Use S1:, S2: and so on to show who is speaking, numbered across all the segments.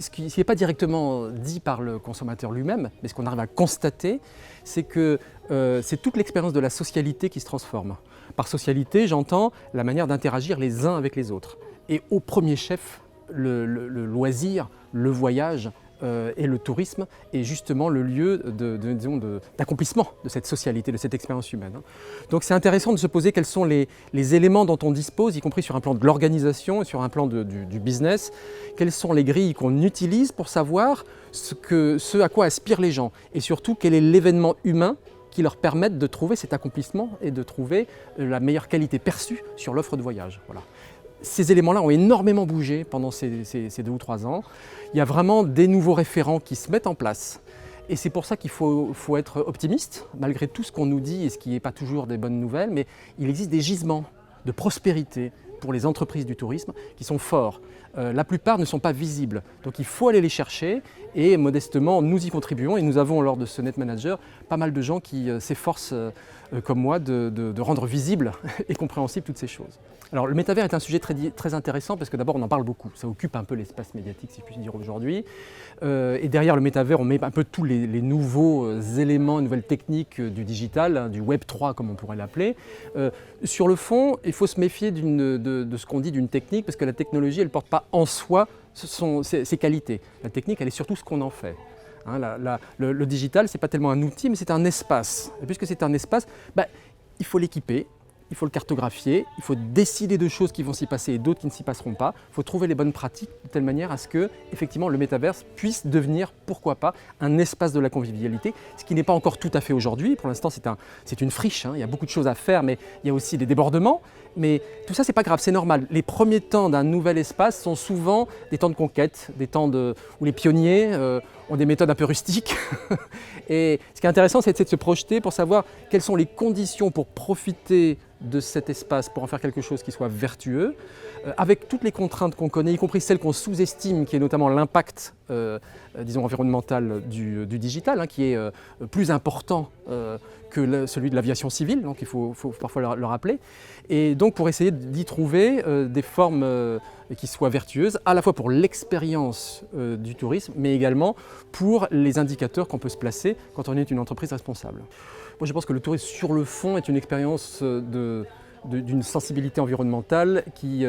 S1: Ce qui n'est pas directement dit par le consommateur lui-même, mais ce qu'on arrive à constater, c'est que c'est toute l'expérience de la socialité qui se transforme. Par socialité, j'entends la manière d'interagir les uns avec les autres. Et au premier chef, le loisir, le voyage et le tourisme est justement le lieu d'accomplissement de cette socialité, de cette expérience humaine. Donc c'est intéressant de se poser quels sont les éléments dont on dispose, y compris sur un plan de l'organisation et sur un plan du business, quelles sont les grilles qu'on utilise pour savoir ce à quoi aspirent les gens et surtout quel est l'événement humain qui leur permette de trouver cet accomplissement et de trouver la meilleure qualité perçue sur l'offre de voyage. Voilà. Ces éléments-là ont énormément bougé pendant ces 2 ou 3 ans. Il y a vraiment des nouveaux référents qui se mettent en place. Et c'est pour ça qu'il faut être optimiste, malgré tout ce qu'on nous dit et ce qui n'est pas toujours des bonnes nouvelles, mais il existe des gisements de prospérité pour les entreprises du tourisme qui sont forts. La plupart ne sont pas visibles, donc il faut aller les chercher et modestement nous y contribuons et nous avons lors de ce Net Manager pas mal de gens qui s'efforcent comme moi de rendre visibles et compréhensibles toutes ces choses. Alors le métavers est un sujet très intéressant parce que d'abord on en parle beaucoup, ça occupe un peu l'espace médiatique si je puis dire aujourd'hui et derrière le métavers on met un peu tous les nouveaux éléments, nouvelles techniques du digital, du Web 3 comme on pourrait l'appeler. Sur le fond, il faut se méfier de ce qu'on dit d'une technique parce que la technologie elle ne porte pas en soi ses qualités. La technique elle est surtout ce qu'on en fait. Le digital ce n'est pas tellement un outil mais c'est un espace. Et puisque c'est un espace, il faut l'équiper. Il faut le cartographier, il faut décider de choses qui vont s'y passer et d'autres qui ne s'y passeront pas. Il faut trouver les bonnes pratiques de telle manière à ce que, effectivement, le métaverse puisse devenir, pourquoi pas, un espace de la convivialité, ce qui n'est pas encore tout à fait aujourd'hui. Pour l'instant, c'est une friche, il y a beaucoup de choses à faire, mais il y a aussi des débordements. Mais tout ça, c'est pas grave, c'est normal. Les premiers temps d'un nouvel espace sont souvent des temps de conquête, des temps où les pionniers ont des méthodes un peu rustiques. Et ce qui est intéressant, c'est de se projeter pour savoir quelles sont les conditions pour profiter de cet espace, pour en faire quelque chose qui soit vertueux, avec toutes les contraintes qu'on connaît, y compris celles qu'on sous-estime, qui est notamment l'impact environnemental du digital, qui est plus important que celui de l'aviation civile, donc il faut parfois le rappeler. Et donc pour essayer d'y trouver des formes qui soient vertueuses, à la fois pour l'expérience du tourisme, mais également pour les indicateurs qu'on peut se placer quand on est une entreprise responsable. Moi je pense que le tourisme sur le fond est une expérience d'une sensibilité environnementale qui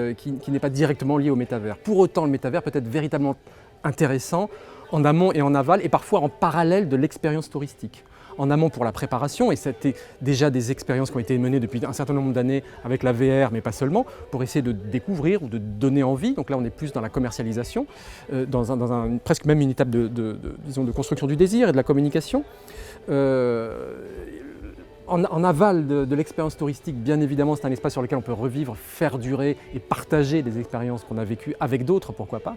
S1: n'est pas directement liée au métavers. Pour autant, le métavers peut être véritablement intéressant en amont et en aval, et parfois en parallèle de l'expérience touristique. En amont pour la préparation, et c'était déjà des expériences qui ont été menées depuis un certain nombre d'années avec la VR, mais pas seulement, pour essayer de découvrir ou de donner envie. Donc là, on est plus dans la commercialisation, presque même une étape de construction du désir et de la communication. En aval de l'expérience touristique, bien évidemment, c'est un espace sur lequel on peut revivre, faire durer et partager des expériences qu'on a vécues avec d'autres, pourquoi pas.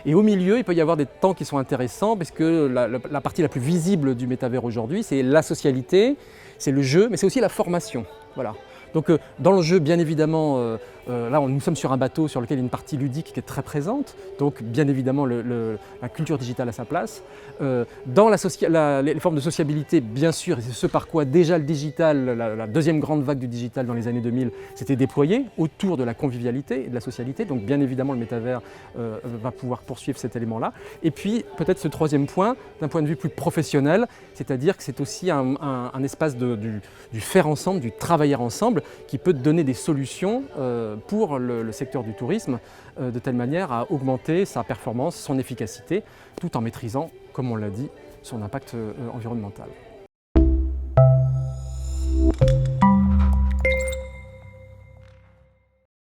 S1: Et au milieu, il peut y avoir des temps qui sont intéressants parce que la partie la plus visible du métavers aujourd'hui, c'est la socialité, c'est le jeu, mais c'est aussi la formation. Voilà. Donc dans le jeu, bien évidemment, là nous sommes sur un bateau sur lequel il y a une partie ludique qui est très présente, donc bien évidemment la culture digitale a sa place. Dans les formes de sociabilité, bien sûr, et c'est ce par quoi déjà le digital, la deuxième grande vague du digital dans les années 2000 s'était déployée autour de la convivialité et de la socialité, donc bien évidemment le métavers va pouvoir poursuivre cet élément-là. Et puis peut-être ce troisième point, d'un point de vue plus professionnel, c'est-à-dire que c'est aussi un espace du faire ensemble, du travailler ensemble, qui peut donner des solutions pour le secteur du tourisme de telle manière à augmenter sa performance, son efficacité, tout en maîtrisant, comme on l'a dit, son impact environnemental.